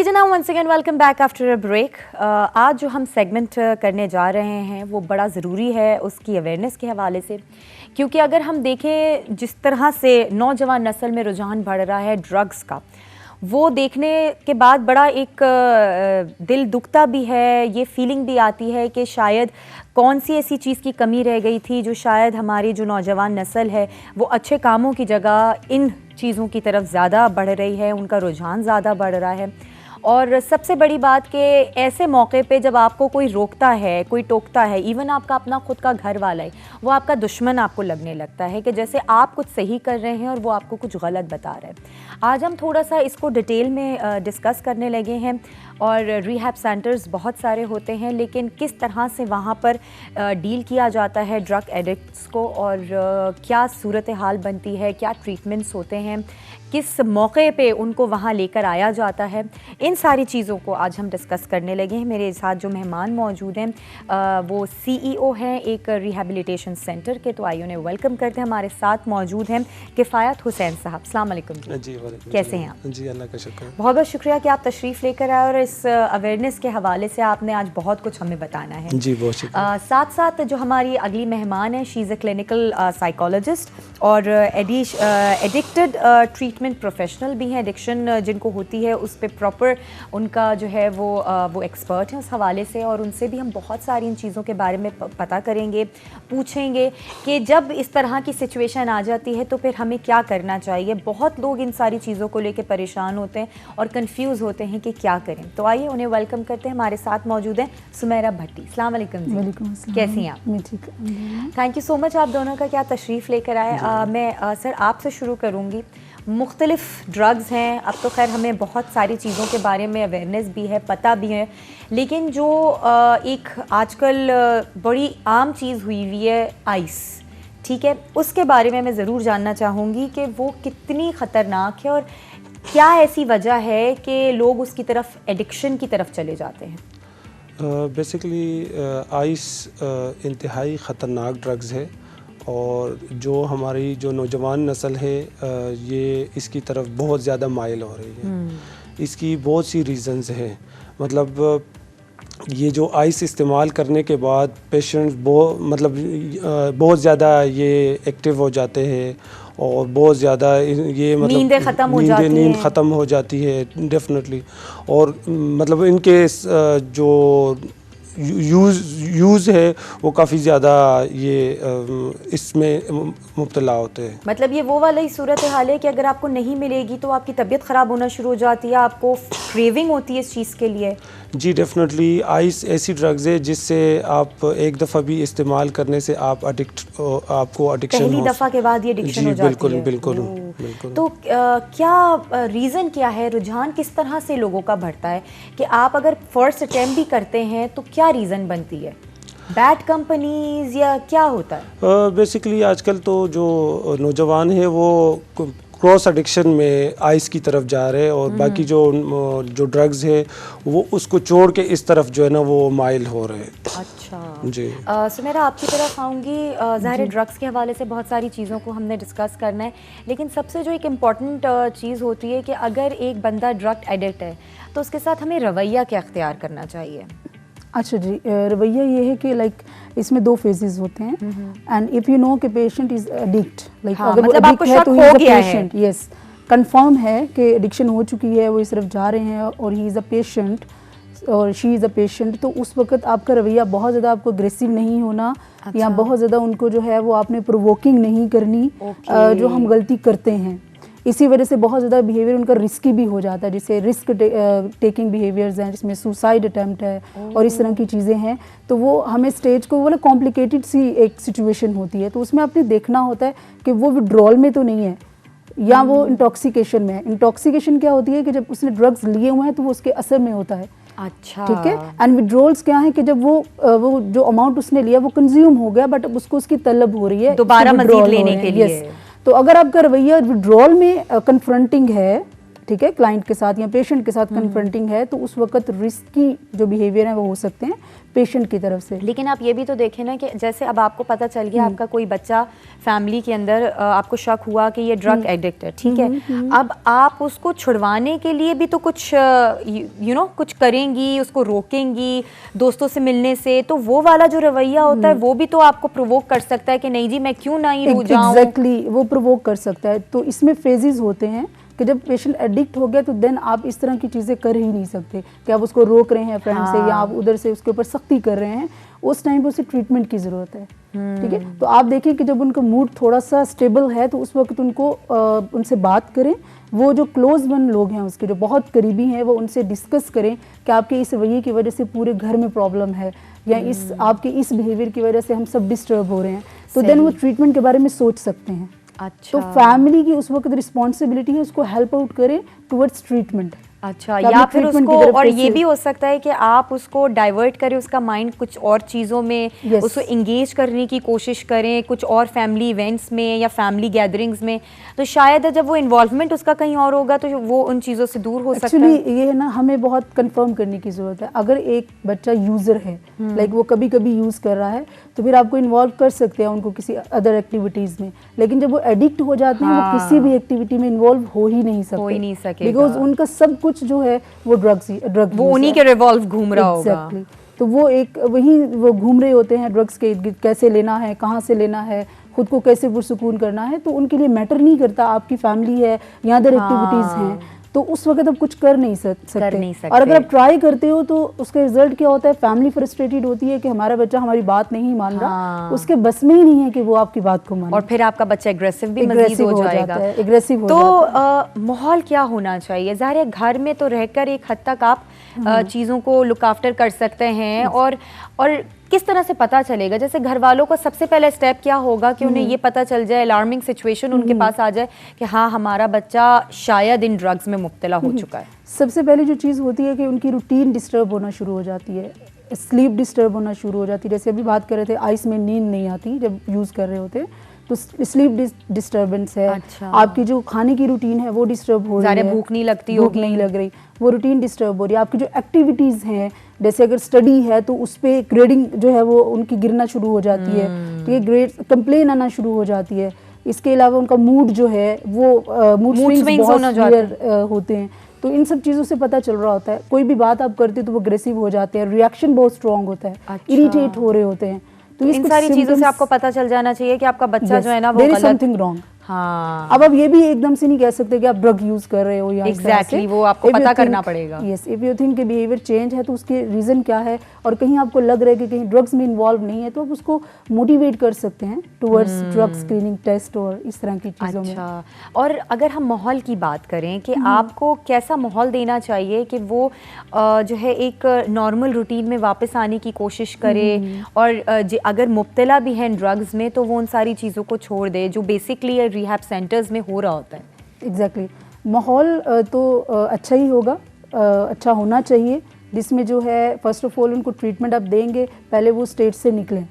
जी जनाब, once again welcome back after a break. आज जो हम सेगमेंट करने जा रहे हैं वो बड़ा ज़रूरी है उसकी अवेयरनेस के हवाले से, क्योंकि अगर हम देखें जिस तरह से नौजवान नस्ल में रुझान बढ़ रहा है ड्रग्स का, वो देखने के बाद बड़ा एक दिल दुखता भी है, ये फीलिंग भी आती है कि शायद कौन सी ऐसी चीज़ की कमी रह गई थी जो शायद हमारी जो नौजवान नस्ल है वो अच्छे कामों की जगह इन चीज़ों की तरफ ज़्यादा बढ़ रही है, उनका रुझान ज़्यादा बढ़ रहा है। और सबसे बड़ी बात कि ऐसे मौके पे जब आपको कोई रोकता है, कोई टोकता है, इवन आपका अपना खुद का घर वाला है, वो आपका दुश्मन आपको लगने लगता है कि जैसे आप कुछ सही कर रहे हैं और वो आपको कुछ गलत बता रहे हैं। आज हम थोड़ा सा इसको डिटेल में डिस्कस करने लगे हैं। और रिहैब सेंटर्स बहुत सारे होते हैं, लेकिन किस तरह से वहाँ पर डील किया जाता है ड्रग एडिक्ट्स को और क्या सूरत हाल बनती है, क्या ट्रीटमेंट्स होते हैं, किस मौके पे उनको वहाँ लेकर आया जाता है, इन सारी चीज़ों को आज हम डिस्कस करने लगे हैं। मेरे साथ जो मेहमान मौजूद हैं वो CEO हैं एक रिहैबिलिटेशन सेंटर के, तो आइए उन्हें वेलकम करते हैं। हमारे साथ मौजूद हैं किफ़ायत हुसैन साहब। अस्सलाम वालेकुम जी। कैसे हैं आप? जी अल्लाह का शुक्र। बहुत बहुत शुक्रिया कि आप तशरीफ़ लेकर आए और इस अवेयरनेस के हवाले से आपने आज बहुत कुछ हमें बताना है। जी बहुत शुक्रिया। साथ साथ जो हमारी अगली मेहमान है, she is a clinical psychologist और एडिक्टेड ट्रीटमेंट प्रोफेशनल भी हैं। एडिक्शन जिनको होती है उस पर प्रॉपर उनका जो है वो एक्सपर्ट हैं उस हवाले से, और उनसे भी हम बहुत सारी इन चीज़ों के बारे में पता करेंगे, पूछेंगे कि जब इस तरह की सिचुएशन आ जाती है तो फिर हमें क्या करना चाहिए। बहुत लोग इन सारी चीज़ों को लेकर परेशान होते हैं और कंफ्यूज होते हैं कि क्या करें। तो आइए उन्हें वेलकम करते हैं। हमारे साथ मौजूद हैं सुमेरा भट्टी। अस्सलाम वालेकुम जी। वालेकुम अस्सलाम। कैसी हैं आप? मैं ठीक हूं। थैंक यू सो मच आप दोनों का क्या तशरीफ़ लेकर आए। मैं सर आपसे शुरू करूँगी। मुख्तलिफ़ ड्रग्स हैं, अब तो खैर हमें बहुत सारी चीज़ों के बारे में अवेयरनेस भी है, पता भी है, लेकिन जो एक आजकल बड़ी आम चीज़ हुई है आइस, ठीक है, उसके बारे में मैं ज़रूर जानना चाहूँगी कि वो कितनी ख़तरनाक है और क्या ऐसी वजह है कि लोग उसकी तरफ, एडिक्शन की तरफ चले जाते हैं। बेसिकली आइस इंतहाई ख़तरनाक ड्रग्स है और जो हमारी जो नौजवान नस्ल है ये इसकी तरफ बहुत ज़्यादा माइल हो रही है। इसकी बहुत सी रीज़न्स हैं। मतलब ये जो आइस इस्तेमाल करने के बाद पेशेंट्स बहुत ज़्यादा ये एक्टिव हो जाते हैं और बहुत ज़्यादा ये नींद ख़त्म हो जाती है डेफिनेटली। और मतलब इनके जो यूज़ है वो काफ़ी ज़्यादा ये इसमें मुब्तला होते हैं। मतलब ये वो वाला ही सूरत हाल है कि अगर आपको नहीं मिलेगी तो आपकी तबीयत ख़राब होना शुरू हो जाती है, आपको क्रेविंग होती है इस चीज़ के लिए। जी डेफिनेटली आइस ऐसी ड्रग्स है जिससे आप एक दफ़ा भी इस्तेमाल करने से आप आपको एडिक्शन पहली दफ़ा के बाद ये एडिक्शन हो जाती है। बिल्कुल। तो क्या रीज़न क्या है, रुझान किस तरह से लोगों का बढ़ता है कि आप अगर फर्स्ट अटेम्प्ट भी करते हैं तो क्या रीज़न बनती है? बैड कंपनीज या क्या होता है? बेसिकली आजकल तो जो नौजवान है वो क्रॉस एडिक्शन में आइस की तरफ जा रहे हैं और बाकी जो ड्रग्स है वो उसको छोड़ के इस तरफ जो है ना वो माइल हो रहे हैं। अच्छा जी। सुमेरा आपकी तरफ आऊँगी। ज़ाहिर ड्रग्स के हवाले से बहुत सारी चीज़ों को हमने डिस्कस करना है, लेकिन सबसे जो एक इम्पॉर्टेंट चीज़ होती है कि अगर एक बंदा ड्रग एडिक्ट है तो उसके साथ हमें रवैया क्या अख्तियार करना चाहिए? अच्छा जी, रवैया ये है कि लाइक इसमें दो फेजेस होते हैं एंड इफ़ यू नो कि पेशेंट इज़ एडिक्ट, लाइक अगर मतलब आपको है शक तो हो गया है, पेशेंट यस कंफर्म है कि एडिक्शन हो चुकी है, वो इस तरफ जा रहे हैं और ही इज़ अ पेशेंट और शी इज़ अ पेशेंट, तो उस वक्त आपका रवैया बहुत ज़्यादा आपको अग्रेसिव नहीं होना। अच्छा। या बहुत ज़्यादा उनको जो है वो आपने प्रोवोकिंग नहीं करनी। जो हम गलती करते हैं इसी वजह से बहुत ज़्यादा बिहेवियर उनका रिस्की भी हो जाता है, जैसे रिस्क टेकिंग बिहेवियर्स हैं जिसमें सुसाइड अटैम्प्ट है और इस तरह की चीज़ें हैं। तो वो हमें स्टेज को वो कॉम्प्लिकेटेड सी एक सिचुएशन होती है, तो उसमें आपने देखना होता है कि वो विड्रॉल में तो नहीं है या वो इंटॉक्सिकेशन में है। इंटॉक्सिकेशन क्या होती है कि जब उसने ड्रग्स लिए हुए हैं तो वो उसके असर में होता है। अच्छा, ठीक है। एंड विड्रॉल्स क्या है कि जब वो जो अमाउंट उसने लिया वो कंज्यूम हो गया, बट अब उसको उसकी तलब हो रही है दोबारा मज़ीद लेने के लिए। तो अगर आपका रवैया विड्रॉल में कन्फ्रंटिंग है, ठीक है, क्लाइंट के साथ या पेशेंट के साथ कन्फ्रंटिंग है, तो उस वक्त रिस्की जो बिहेवियर है वो हो सकते हैं पेशेंट की तरफ से। लेकिन आप ये भी तो देखें ना कि जैसे अब आपको पता चल गया आपका कोई बच्चा फैमिली के अंदर आपको शक हुआ कि ये ड्रग एडिक्ट है, ठीक है, अब आप उसको छुड़वाने के लिए भी तो कुछ कुछ करेंगी, उसको रोकेंगी दोस्तों से मिलने से, तो वो वाला जो रवैया होता है वो भी तो आपको प्रोवोक कर सकता है कि नहीं जी मैं क्यों नहीं रुक जाऊं। एग्जैक्टली, वो प्रोवोक कर सकता है। तो इसमें फेजेस होते हैं कि जब पेशेंट एडिक्ट हो गया तो देन आप इस तरह की चीज़ें कर ही नहीं सकते कि आप उसको रोक रहे हैं फ्रेंड से या आप उधर से उसके ऊपर सख्ती कर रहे हैं। उस टाइम पे उसे ट्रीटमेंट की ज़रूरत है, ठीक है। तो आप देखिए कि जब उनका मूड थोड़ा सा स्टेबल है तो उस वक्त उनको उनसे बात करें, वो जो क्लोज वन लोग हैं उसके जो बहुत करीबी हैं वो उनसे डिस्कस करें कि आपके इस रवैये की वजह से पूरे घर में प्रॉब्लम है या इस आपके इस बिहेवियर की वजह से हम सब डिस्टर्ब हो रहे हैं, तो देन वो ट्रीटमेंट के बारे में सोच सकते हैं। अच्छा। तो फैमिली की उस वक्त रिस्पॉन्सिबिलिटी है उसको हेल्प आउट करें टुवर्ड्स ट्रीटमेंट। अच्छा, या फिर उसको, और ये भी हो सकता है कि आप उसको डाइवर्ट करें उसका माइंड कुछ और चीज़ों में, उसको इंगेज करने की कोशिश करें कुछ और फैमिली इवेंट्स में या फैमिली गैदरिंग्स में, तो शायद जब वो इन्वॉल्वमेंट उसका कहीं और होगा तो वो उन चीज़ों से दूर हो सकता है। एक्चुअली ये है ना, हमें बहुत कंफर्म करने की ज़रूरत है। अगर एक बच्चा यूज़र है, लाइक वो कभी कभी यूज़ कर रहा है, तो फिर आपको इन्वॉल्व कर सकते हैं उनको किसी अदर एक्टिविटीज़ में, लेकिन जब वो एडिक्ट हो जाते हैं वो किसी भी एक्टिविटी में इन्वॉल्व हो ही नहीं सकते, बिकॉज उनका सब कुछ जो है वो ड्रग वो उन्हीं के रिवॉल्व घूम रहा होगा। Exactly. तो वो एक वो घूम रहे होते हैं ड्रग्स के, कैसे लेना है, कहाँ से लेना है, खुद को कैसे पुरसुकून करना है, तो उनके लिए मैटर नहीं करता आपकी फैमिली है या अदर एक्टिविटीज़ हैं, तो उस वक्त आप कुछ कर नहीं सकते। और अगर आप ट्राई करते हो तो उसका रिजल्ट क्या होता है, फैमिली फ्रस्ट्रेटेड होती है कि हमारा बच्चा हमारी बात नहीं मान रहा, उसके बस में ही नहीं है कि वो आपकी बात को माने, और फिर आपका बच्चा एग्रेसिव भी मजीद हो जाएगा, एग्रेसिव हो जाता है। माहौल क्या होना चाहिए? ज़ाहिर है घर में तो रहकर एक हद तक आप चीज़ों को लुक आफ्टर कर सकते हैं, और किस तरह से पता चलेगा, जैसे घर वालों को सबसे पहला स्टेप क्या होगा कि उन्हें ये पता चल जाए, अलार्मिंग सिचुएशन उनके पास आ जाए कि हाँ हमारा बच्चा शायद इन ड्रग्स में मुब्तला हो चुका है? सबसे पहले जो चीज़ होती है कि उनकी रूटीन डिस्टर्ब होना शुरू हो जाती है, स्लीप डिस्टर्ब होना शुरू हो जाती है। जैसे अभी बात कर रहे थे आइस में नींद नहीं आती जब यूज़ कर रहे होते हैं, तो स्लीप डिस्टर्बेंस है। अच्छा। आपकी जो खाने की रूटीन है वो डिस्टर्ब हो रही है, भूख नहीं लगती, भूख नहीं लग रही, वो रूटीन डिस्टर्ब हो रही है। आपकी जो एक्टिविटीज़ हैं, जैसे अगर स्टडी है तो उस पर ग्रेडिंग जो है वो उनकी गिरना शुरू हो जाती है, ठीक है, ग्रेड कंप्लेन आना शुरू हो जाती है। इसके अलावा उनका मूड जो है वो मूड स्विंग्स बहुत सीवियर होते हैं, तो इन सब चीज़ों से पता चल रहा होता है। कोई भी बात आप करते हो तो वो अग्रेसिव हो जाते हैं, रिएक्शन बहुत स्ट्रॉन्ग होता है। अच्छा। इरिटेट हो रहे होते हैं, तो इन सारी चीज़ों से आपको पता चल जाना चाहिए कि आपका बच्चा जो है ना वो गलत, समथिंग रॉन्ग। हाँ। अब आप ये भी एकदम से नहीं कह सकते कि आप ड्रग यूज कर रहे हो या एग्जैक्टली वो आपको पता करना पड़ेगा। यस, इफ यू थिंक कि बिहेवियर चेंज है तो उसके रीजन क्या है, और कहीं आपको लग रहा है कि कहीं ड्रग्स में इन्वॉल्व नहीं है, तो आप उसको मोटिवेट कर सकते हैं टुवर्ड्स ड्रग स्क्रीनिंग टेस्ट और इस तरह की चीज़ों में। और अगर हम माहौल की बात करें कि आपको कैसा माहौल देना चाहिए कि वो जो है एक नॉर्मल रूटीन में वापस आने की कोशिश करे, और अगर मुब्तला भी है ड्रग्स में तो वो उन सारी चीज़ों को छोड़ दे जो बेसिकली रिहैब सेंटर्स में हो रहा होता है। एग्जैक्टली, माहौल तो अच्छा ही होगा, अच्छा होना चाहिए, जिसमें जो है फर्स्ट ऑफ ऑल उनको ट्रीटमेंट आप देंगे, पहले वो स्टेट से निकलें,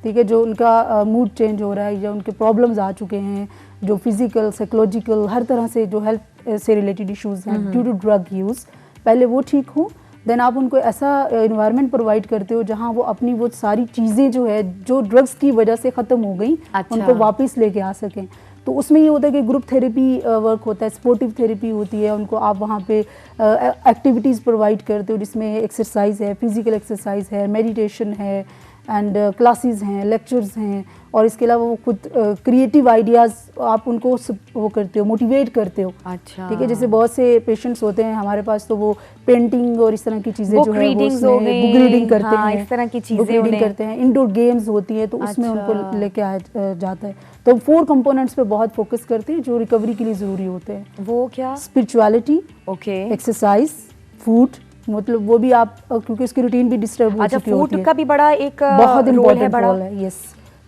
ठीक है, जो उनका मूड चेंज हो रहा है या उनके प्रॉब्लम्स आ चुके हैं, जो फिजिकल साइकोलॉजिकल हर तरह से जो हेल्थ से रिलेटेड इश्यूज हैं ड्यू टू ड्रग यूज़, पहले वो ठीक हो। देन आप उनको ऐसा इन्वायरमेंट प्रोवाइड करते हो जहाँ वो अपनी वो सारी चीज़ें जो है जो ड्रग्स की वजह से ख़त्म हो गई, उनको वापस लेके आ सकें। तो उसमें ये होता है कि ग्रुप थेरेपी वर्क होता है, स्पोर्टिव थेरेपी होती है, उनको आप वहाँ पे एक्टिविटीज़ प्रोवाइड करते हो जिसमें एक्सरसाइज है, फिजिकल एक्सरसाइज है, मेडिटेशन है, एंड क्लासेस हैं, लेक्चर्स हैं, और इसके अलावा वो खुद क्रिएटिव आइडियाज़ आप उनको वो करते हो, मोटिवेट करते हो। अच्छा, ठीक है, जैसे बहुत से पेशेंट्स होते हैं हमारे पास, तो वो पेंटिंग और इस तरह की चीज़ें जो है वो बुक रीडिंग करते हैं, इस तरह की चीज़ें करते हैं, इंडोर गेम्स होती है तो उसमें उनको लेके आया जाता है। तो 4 कंपोनेंट्स पे बहुत फोकस करते हैं जो रिकवरी के लिए ज़रूरी होते हैं। वो क्या? स्पिरिचुअलिटी, ओके, एक्सरसाइज, फूड, मतलब वो भी आप क्योंकि उसकी रूटीन भी डिस्टर्ब हो चुकी होती है। फूड का भी बड़ा एक बहुत इम्पोर्टेंट रोल है। यस,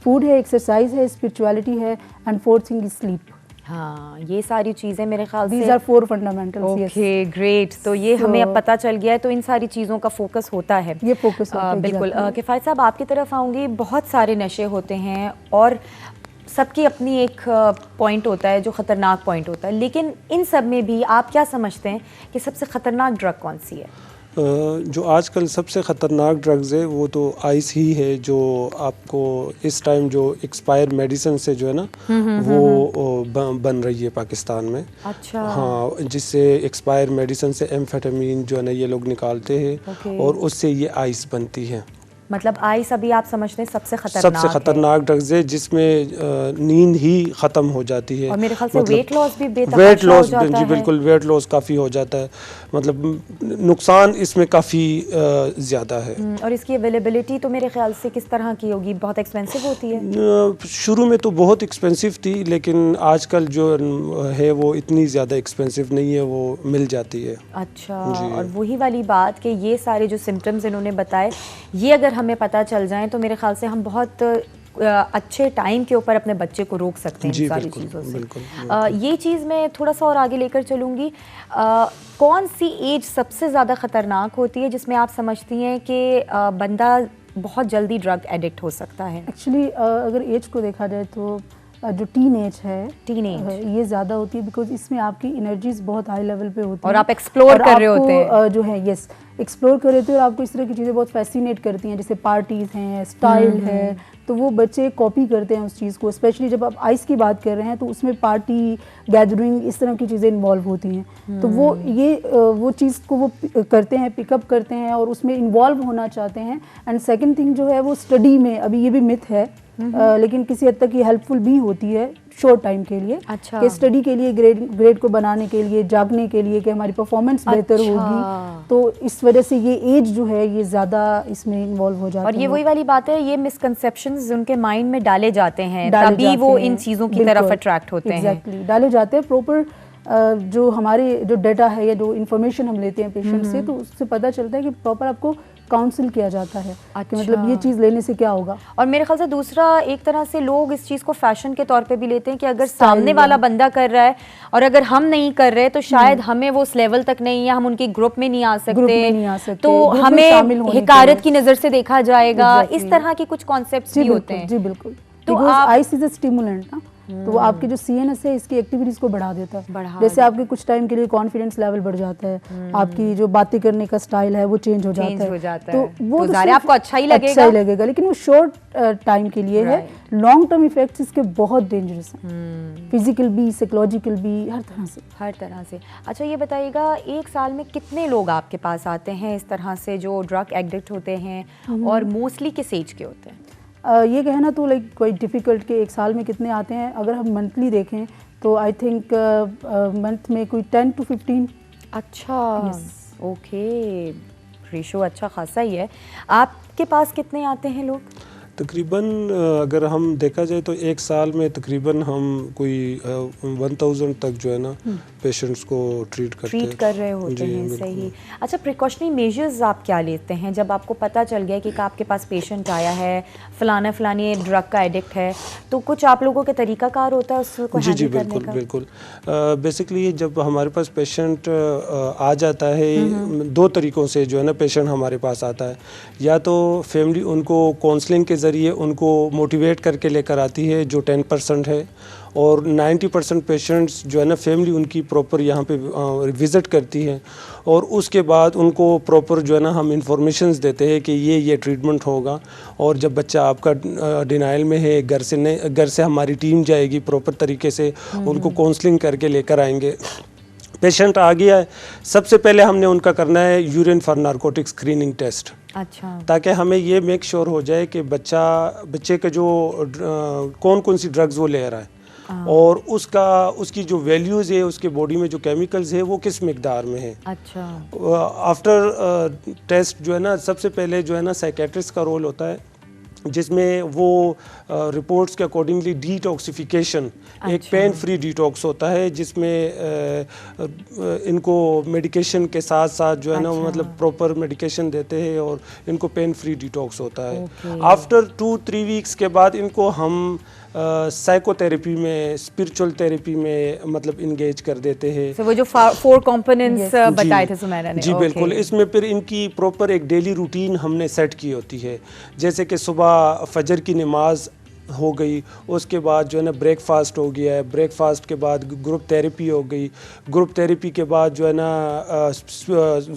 फूड है, एक्सरसाइज है, स्पिरिचुअलिटी है, and 4th thing is sleep. हाँ, ये सारी चीज़ें मेरे ख्याल से These are 4 fundamentals। Okay, great. तो ये हमें अब पता चल गया है, तो इन सारी चीज़ों का फोकस होता है, ये फोकस होता है। बिल्कुल। किफ़ायत साहब आपकी तरफ आऊँगी, बहुत सारे नशे होते हैं और सबकी अपनी एक पॉइंट होता है जो ख़तरनाक पॉइंट होता है, लेकिन इन सब में भी आप क्या समझते हैं कि सबसे ख़तरनाक ड्रग कौन सी है? जो आजकल सबसे ख़तरनाक ड्रग्स है वो तो आइस ही है, जो आपको इस टाइम जो एक्सपायर मेडिसिन से जो है ना वो बन रही है पाकिस्तान में। अच्छा। हाँ, जिससे एक्सपायर मेडिसिन से एम्फेटामिन जो है ना ये लोग निकालते हैं और उससे ये आइस बनती है। मतलब आइस अभी आप समझते हैं सबसे खतरनाक ड्रग्स है जिसमें नींद ही ख़त्म हो जाती है। और मेरे ख्याल से वेट लॉस भी वेट लॉस जी बिल्कुल, वेट लॉस काफ़ी हो जाता है, मतलब नुकसान इसमें काफ़ी ज़्यादा है। और इसकी अवेलेबिलिटी तो मेरे ख्याल से किस तरह की होगी? बहुत एक्सपेंसिव होती है? शुरू में तो बहुत एक्सपेंसिव थी, लेकिन आजकल जो है वो इतनी ज़्यादा एक्सपेंसिव नहीं है, वो मिल जाती है। अच्छा। और वही वाली बात कि ये सारे जो सिम्टम्स इन्होंने बताए, ये अगर हमें पता चल जाए तो मेरे ख्याल से हम बहुत अच्छे टाइम के ऊपर अपने बच्चे को रोक सकते हैं इन सारी चीज़ों से। ये चीज़ मैं थोड़ा सा और आगे लेकर चलूँगी। कौन सी एज सबसे ज़्यादा ख़तरनाक होती है जिसमें आप समझती हैं कि बंदा बहुत जल्दी ड्रग एडिक्ट हो सकता है? एक्चुअली अगर एज को देखा जाए तो जो टीन एज ये ज़्यादा होती है, बिकॉज इसमें आपकी एनर्जीज बहुत हाई लेवल पे होती है और आप एक्सप्लोर कर रहे होते हैं जो है। यस, एक्सप्लोर कर रहे थे और आपको इस तरह की चीज़ें बहुत फैसिनेट करती हैं, जैसे पार्टीज़ हैं, स्टाइल है, तो वो बच्चे कॉपी करते हैं उस चीज़ को। स्पेशली जब आप आइस की बात कर रहे हैं तो उसमें पार्टी, गैदरिंग, इस तरह की चीज़ें इन्वॉल्व होती हैं। तो वो चीज़ को वो करते हैं, पिकअप करते हैं और उसमें इन्वॉल्व होना चाहते हैं। एंड सेकंड थिंग जो है वो स्टडी में, अभी ये भी मिथ है लेकिन किसी हद तक ये हेल्पफुल भी होती है शॉर्ट टाइम के लिए। अच्छा। कि स्टडी के लिए, ग्रेड को बनाने के लिए, जागने के लिए, कि हमारी परफॉर्मेंस बेहतर होगी, तो इस वजह से ये एज जो है ये ज़्यादा इसमें इन्वॉल्व हो जाता है। और ये वही वाली बात है, ये मिसकंसेप्शंस उनके माइंड में डाले जाते हैं, तभी वो इन चीज़ों की तरफ अट्रैक्ट होते हैं। एग्जैक्टली, डाले जाते हैं। प्रॉपर जो हमारे जो डाटा है या जो इन्फॉर्मेशन हम लेते हैं पेशेंट से, तो उससे पता चलता है कि प्रॉपर आपको काउंसिल किया जाता है। अच्छा। कि मतलब ये चीज़ लेने से क्या होगा। और मेरे ख्याल से दूसरा, एक तरह से लोग इस चीज़ को फैशन के तौर पे भी लेते हैं कि अगर सामने वाला बंदा कर रहा है और अगर हम नहीं कर रहे तो शायद हमें वो उस लेवल तक नहीं, या हम उनके ग्रुप में नहीं आ सकते, तो हमें हिकारत की नज़र से देखा जाएगा। इस तरह के कुछ कॉन्सेप्ट्स भी होते हैं। जी बिल्कुल। तो आइस इज अ स्टिमुलेंट ना, तो वो आपके जो सीएनएस है इसकी एक्टिविटीज को बढ़ा देता है। जैसे आपके कुछ टाइम के लिए कॉन्फिडेंस लेवल बढ़ जाता है, आपकी जो बातें करने का स्टाइल है वो चेंज हो जाता है। तो वो तो आपको अच्छा ही लगेगा, लेकिन वो शॉर्ट टाइम के लिए है। लॉन्ग टर्म इफेक्ट्स इसके बहुत डेंजरस हैं, फिजिकल भी, साइकोलॉजिकल भी, हर तरह से। अच्छा, ये बताइएगा, एक साल में कितने लोग आपके पास आते हैं इस तरह से जो ड्रग एडिक्ट होते हैं, और मोस्टली किस एज के होते हैं? ये कहना तो लाइक क्वाइट डिफ़िकल्ट कि एक साल में कितने आते हैं। अगर हम मंथली देखें तो आई थिंक मंथ में कोई 10 to 15। अच्छा, ओके, रेशो अच्छा खासा ही है। आपके पास कितने आते हैं लोग? तकरीबन अगर हम देखा जाए तो एक साल में तकरीबन हम कोई 1000 तक जो है ना पेशेंट्स को ट्रीट कर रहे होते हैं। सही। अच्छा, प्रिकॉशनरी मेजर्स आप क्या लेते हैं जब आपको पता चल गया कि आपके पास पेशेंट आया है, फलानी ड्रग का एडिक्ट है, तो कुछ आप लोगों के तरीकाकार होता है उसको हैंडल करने का? बिल्कुल। बेसिकली जब हमारे पास पेशेंट आ जाता है, दो तरीक़ों से जो है ना पेशेंट हमारे पास आता है। या तो फैमिली उनको काउंसलिंग के ज़रिए उनको मोटिवेट करके लेकर आती है, जो 10% है, और 90% पेशेंट्स जो है ना फैमिली उनकी प्रॉपर यहाँ पे विज़िट करती है, और उसके बाद उनको प्रॉपर जो है ना हम इंफॉर्मेशंस देते हैं कि ये ट्रीटमेंट होगा। और जब बच्चा आपका डिनाइल में है, घर से हमारी टीम जाएगी, प्रॉपर तरीके से उनको काउंसलिंग करके लेकर आएंगे। पेशेंट आ गया है, सबसे पहले हमने उनका करना है urine for narcotic screening test. अच्छा। ताकि हमें ये मेक श्योर हो जाए कि बच्चे के जो कौन सी ड्रग्स वो ले रहा है, और उसकी जो वैल्यूज़ है, उसके बॉडी में जो केमिकल्स है वो किस मिकदार में है। अच्छा। आफ्टर टेस्ट जो है ना सबसे पहले जो है ना साइकेट्रिस्ट का रोल होता है, जिसमें वो रिपोर्ट्स के अकॉर्डिंगली डिटॉक्सिफिकेशन, एक पेन फ्री डिटॉक्स होता है, जिसमें इनको मेडिकेशन के साथ साथ जो है ना मतलब प्रॉपर मेडिकेशन देते हैं और इनको पेन फ्री डिटॉक्स होता है। आफ्टर 2-3 वीक्स के बाद इनको हम साइकोथेरेपी में, स्पिरिचुअल थेरेपी में मतलब इंगेज कर देते हैं। वो जो 4 कंपोनेंट्स बताए थे सुमैरा ने। जी बिल्कुल। इसमें फिर इनकी प्रॉपर एक डेली रूटीन हमने सेट की होती है, जैसे कि सुबह फजर की नमाज हो गई, उसके बाद जो है ना ब्रेकफास्ट हो गया है, ब्रेकफास्ट के बाद ग्रुप थेरेपी हो गई, ग्रुप थेरेपी के बाद जो है ना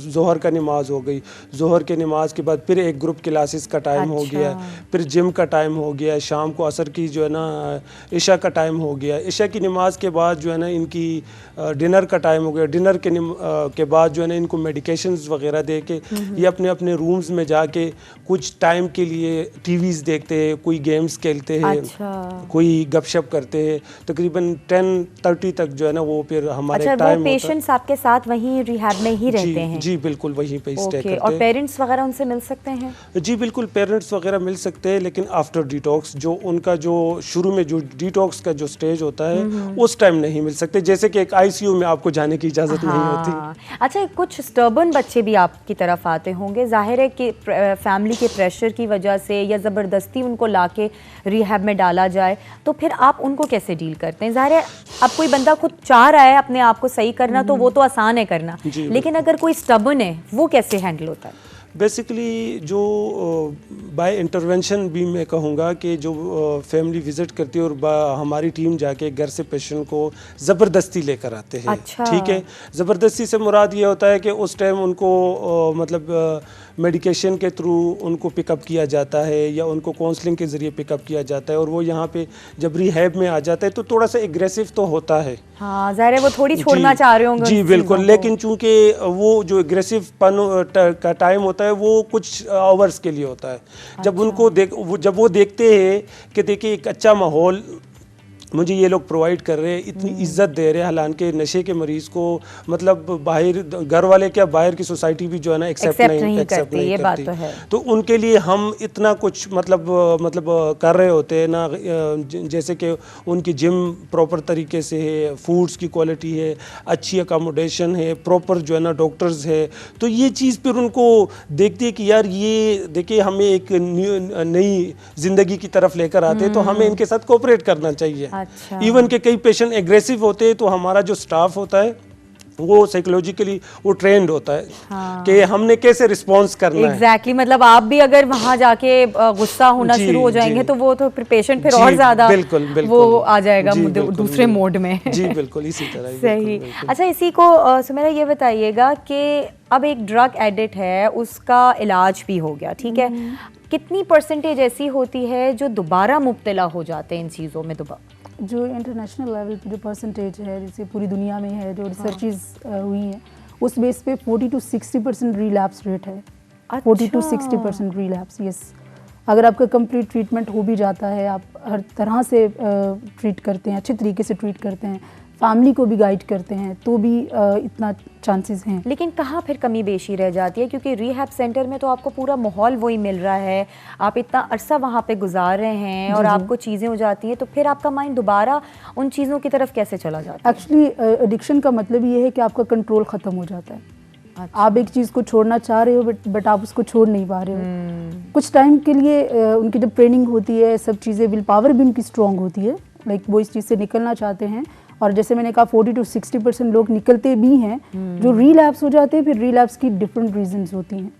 ज़ोहर का नमाज हो गई, ज़ोहर के नमाज के बाद फिर एक ग्रुप क्लासेस का टाइम हो गया, फिर जिम का टाइम हो गया, शाम को असर की जो है ना इशा का टाइम हो गया, इशा की नमाज के बाद जो है ना इनकी डिनर का टाइम हो गया, डिनर के बाद जो है ना इनको मेडिकेशंस वगैरह दे के ये अपने अपने रूम्स में जाके कुछ टाइम के लिए टीवीज़ देखते हैं, कोई गेम्स खेलते हैं, कोई गपशप करते हैं। तकरीबन 10:30 तक जो है ना वो फिर हमारे टाइम होता है। पेशेंट्स आपके साथ वहीं रिहैब में ही रहते हैं? जी बिल्कुल, वहीं पे स्टे करते हैं। और पेरेंट्स वगैरह उनसे मिल सकते हैं? जी बिल्कुल, पेरेंट्स वगैरह मिल सकते हैं, लेकिन आफ्टर डिटॉक्स जो उनका जो शुरू में जो डिटॉक्स का जो स्टेज होता है उस टाइम नहीं मिल सकते, जैसे कि एक आईसीयू में आपको जाने की इजाज़त नहीं होती। अच्छा, कुछ स्टर्बन बच्चे भी आपकी तरफ आते होंगे, जाहिर है कि फैमिली के प्रेशर की वजह से या ज़बरदस्ती उनको लाके रिहैब में डाला जाए, तो फिर आप उनको कैसे डील करते हैं? जाहिर है अब कोई बंदा खुद चाह रहा है अपने आप को सही करना तो वो तो आसान है करना, लेकिन अगर कोई स्टर्बन है वो कैसे हैंडल होता है? बेसिकली जो बाय इंटरवेंशन भी मैं कहूँगा कि जो फैमिली विज़िट करती है और हमारी टीम जाके घर से पेशेंट को ज़बरदस्ती लेकर आते हैं। अच्छा। ठीक है, ज़बरदस्ती से मुराद ये होता है कि उस टाइम उनको मतलब मेडिकेशन के थ्रू उनको पिकअप किया जाता है या उनको काउंसलिंग के ज़रिए पिकअप किया जाता है, और वो यहाँ पे जब रिहैब में आ जाता है तो थोड़ा सा एग्रेसिव तो होता है। हाँ, ज़ाहिर है वो थोड़ी छोड़ना चाह रहे होंगे। जी बिल्कुल, लेकिन चूंकि वो जो एग्रेसिव पन का टाइम होता है वो कुछ आवर्स के लिए होता है। जब उनको जब वो देखते हैं कि देखिए एक अच्छा माहौल मुझे ये लोग प्रोवाइड कर रहे हैं, इतनी इज्जत दे रहे हैं, हालांकि नशे के मरीज़ को मतलब बाहर घर वाले क्या बाहर की सोसाइटी भी जो है ना एक्सेप्ट नहीं करती, ये बात तो है। तो उनके लिए हम इतना कुछ मतलब कर रहे होते हैं ना, जैसे कि उनकी जिम प्रॉपर तरीके से है, फूड्स की क्वालिटी है, अच्छी अकोमोडेशन है, प्रॉपर जो है ना डॉक्टर्स है, तो ये चीज़ फिर उनको देखती है कि यार ये देखिए हमें एक नई ज़िंदगी की तरफ लेकर आते हैं, तो हमें इनके साथ कोऑपरेट करना चाहिए। अच्छा। इवन के कई पेशेंट एग्रेसिव होते हैं तो हमारा जो स्टाफ होता है वो साइकोलॉजिकली वो ट्रेंड होता है। हाँ। कि हमने कैसे रिस्पॉन्स करना है। एग्जैक्टली, मतलब आप भी अगर वहां जाके गुस्सा होना शुरू हो जाएंगे तो वो तो फिर पेशेंट फिर और ज्यादा वो आ जाएगा दूसरे मोड में। जी बिल्कुल, इसी तरह। सही। अच्छा, इसी को सुमेरा ये बताइएगा कि अब एक ड्रग एडिक्ट है, उसका इलाज भी हो गया, ठीक है, कितनी परसेंटेज ऐसी होती है जो दोबारा मुब्तला हो जाते हैं इन चीज़ों में? जो इंटरनेशनल लेवल पे जो परसेंटेज है, जैसे पूरी दुनिया में है, जो रिसर्चेस हुई हैं उस बेस पे 40 to 60% रिलैप्स रेट है। 40 to 60% रिलैप्स, यस। अगर आपका कंप्लीट ट्रीटमेंट हो भी जाता है, आप हर तरह से ट्रीट करते हैं, अच्छे तरीके से ट्रीट करते हैं, फैमिली को भी गाइड करते हैं, तो भी इतना चांसेस हैं। लेकिन कहाँ फिर कमी बेशी रह जाती है? क्योंकि रिहैब सेंटर में तो आपको पूरा माहौल वही मिल रहा है, आप इतना अरसा वहाँ पे गुजार रहे हैं और आपको चीज़ें हो जाती हैं, तो फिर आपका माइंड दोबारा उन चीज़ों की तरफ कैसे चला जाता है? एक्चुअली एडिक्शन का मतलब ये है कि आपका कंट्रोल ख़त्म हो जाता है। अच्छा। आप एक चीज़ को छोड़ना चाह रहे हो बट आप उसको छोड़ नहीं पा रहे हो। कुछ टाइम के लिए उनकी जब ट्रेनिंग होती है, सब चीज़ें, विल पावर भी उनकी स्ट्रॉन्ग होती है, लाइक वो इस चीज़ से निकलना चाहते हैं। और जैसे मैंने कहा 40 to 60% लोग निकलते भी हैं। जो रीलैप्स हो जाते हैं, फिर रीलैप्स की डिफरेंट रीजंस होती हैं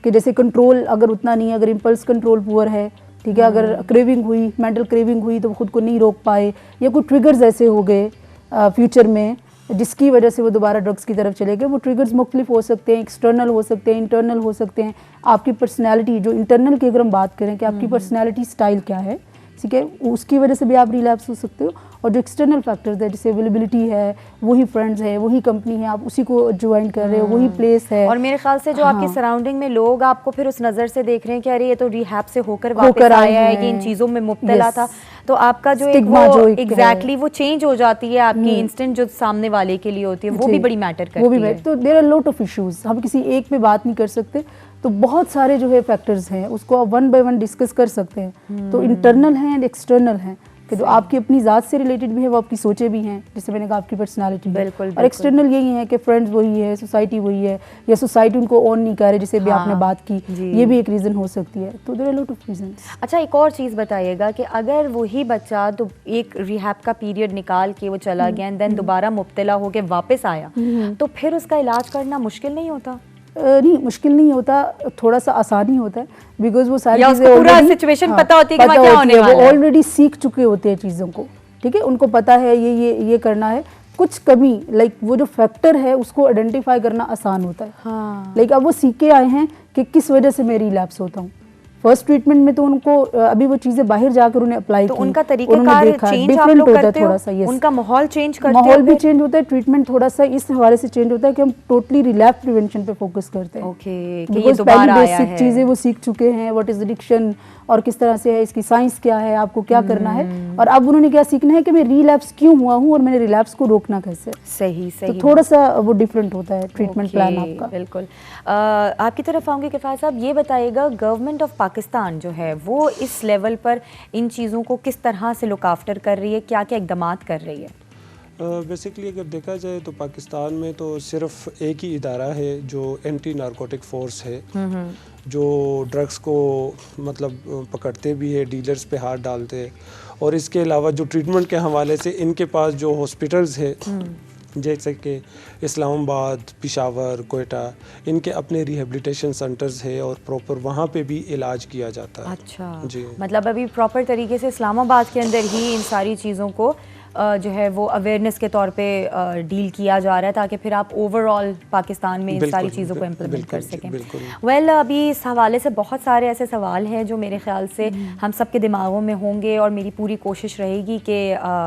कि जैसे कंट्रोल अगर उतना नहीं है, अगर इम्पल्स कंट्रोल पुअर है, ठीक है, अगर क्रेविंग हुई, मेंटल क्रेविंग हुई तो खुद को नहीं रोक पाए, या कोई ट्रिगर्स ऐसे हो गए फ्यूचर में जिसकी वजह से वो दोबारा ड्रग्स की तरफ चले गए। वो ट्रिगर्स मुख्तलिफ हो सकते हैं, एक्सटर्नल हो सकते हैं, इंटरनल हो सकते हैं। आपकी पर्सनैलिटी, जो इंटरनल की अगर हम बात करें कि आपकी पर्सनैलिटी स्टाइल क्या है, ठीक है, उसकी वजह से भी आप रिलैप्स हो सकते हो। और जो एक्सटर्नल फैक्टर्स है, जैसे अवेलेबिलिटी है, वही फ्रेंड्स है, वही कंपनी है, आप उसी को ज्वाइन कर रहे हो, वही प्लेस है। और मेरे ख्याल से जो आपकी सराउंडिंग में लोग आपको फिर उस नज़र से देख रहे हैं कि अरे ये तो रिहैब से होकर वापस आया है, ये इन चीज़ों में मुब्तला था, तो आपका जो एग्जैक्टली वो चेंज हो जाती है, आपकी इंस्टेंट जो सामने वाले के लिए होती है वो भी बड़ी मैटर करती है। तो there are lot of issues, हम किसी एक पे बात नहीं कर सकते, तो बहुत सारे जो है फैक्टर्स हैं, उसको आप वन बाय वन डिस्कस कर सकते हैं। तो इंटरनल है एंड एक्सटर्नल है कि जो आपकी अपनी ज़ात से रिलेटेड भी है, वो आपकी सोचें भी हैं, जैसे मैंने कहा आपकी पर्सनालिटी। बिल्कुल। और एक्सटर्नल यही है कि फ्रेंड्स वही है, सोसाइटी वही है, या सोसाइटी उनको ऑन नहीं करे, जिसे भी आपने बात की, ये भी एक रीज़न हो सकती है। तो there are lot of reasons. अच्छा, एक और चीज़ बताइएगा कि अगर वही बच्चा तो एक रिहैब का पीरियड निकाल के वो चला गया एंड देन दोबारा मुब्तला होकर वापस आया, तो फिर उसका इलाज करना मुश्किल नहीं होता? नहीं मुश्किल नहीं होता, थोड़ा सा आसान ही होता है, बिकॉज वो सारी चीजें पूरा सिचुएशन पता होती है कि क्या होने वाला है, वो ऑलरेडी सीख चुके होते हैं चीज़ों को, ठीक है, उनको पता है ये करना है। कुछ कमी लाइक वो जो फैक्टर है उसको आइडेंटिफाई करना आसान होता है। हाँ। लाइक अब वो सीख के आए हैं कि किस वजह से मैं रिलैप्स होता हूँ। फर्स्ट ट्रीटमेंट में तो उनको अभी वो चीजें बाहर जाकर उन्हें अप्लाई तो की, उनका तरीकाकार चेंज आप लोग करते हो, थोड़ा सा, yes, उनका माहौल चेंज करते हो, माहौल भी चेंज होता है, ट्रीटमेंट थोड़ा सा इस हवाले से चेंज होता है कि हम टोटली रिलैप्स प्रिवेंशन पे फोकस करते हैं। ओके, कि ये दोबारा आया है, चीजें वो सीख चुके हैं, व्हाट इज एडिक्शन और किस तरह से है, इसकी साइंस क्या है, आपको क्या करना है, और अब उन्होंने क्या सीखना है कि मैं रिलैप्स क्यों हुआ हूँ और मैंने रिलैप्स को रोकना कैसे। सही तो थोड़ा सा वो डिफरेंट होता है ट्रीटमेंट प्लान आपका। बिल्कुल। आपकी तरफ आऊँगी किफ़ायत साहब, ये बताइएगा गवर्नमेंट ऑफ पाकिस्तान जो है वो इस लेवल पर इन चीज़ों को किस तरह से लुक आफ्टर कर रही है, क्या क्या इक़दामात कर रही है? बेसिकली अगर देखा जाए तो पाकिस्तान में तो सिर्फ एक ही इदारा है जो एंटी नारकोटिक फोर्स है, जो ड्रग्स को मतलब पकड़ते भी है, डीलर्स पे हाथ डालते हैं, और इसके अलावा जो ट्रीटमेंट के हवाले से इनके पास जो हॉस्पिटल्स है जैसे कि इस्लामाबाद, पेशावर, कोयटा, इनके अपने रिहेबिलिटेशन सेंटर्स है और प्रॉपर वहाँ पे भी इलाज किया जाता है। अच्छा जी, मतलब अभी प्रॉपर तरीके से इस्लामाबाद के अंदर ही इन सारी चीज़ों को जो है वो अवेयरनेस के तौर पे डील किया जा रहा है ताकि फिर आप ओवरऑल पाकिस्तान में इन सारी चीज़ों को इम्प्लीमेंट कर सकें। वेल अभी इस हवाले से बहुत सारे ऐसे सवाल हैं जो मेरे ख्याल से हम सब के दिमागों में होंगे और मेरी पूरी कोशिश रहेगी कि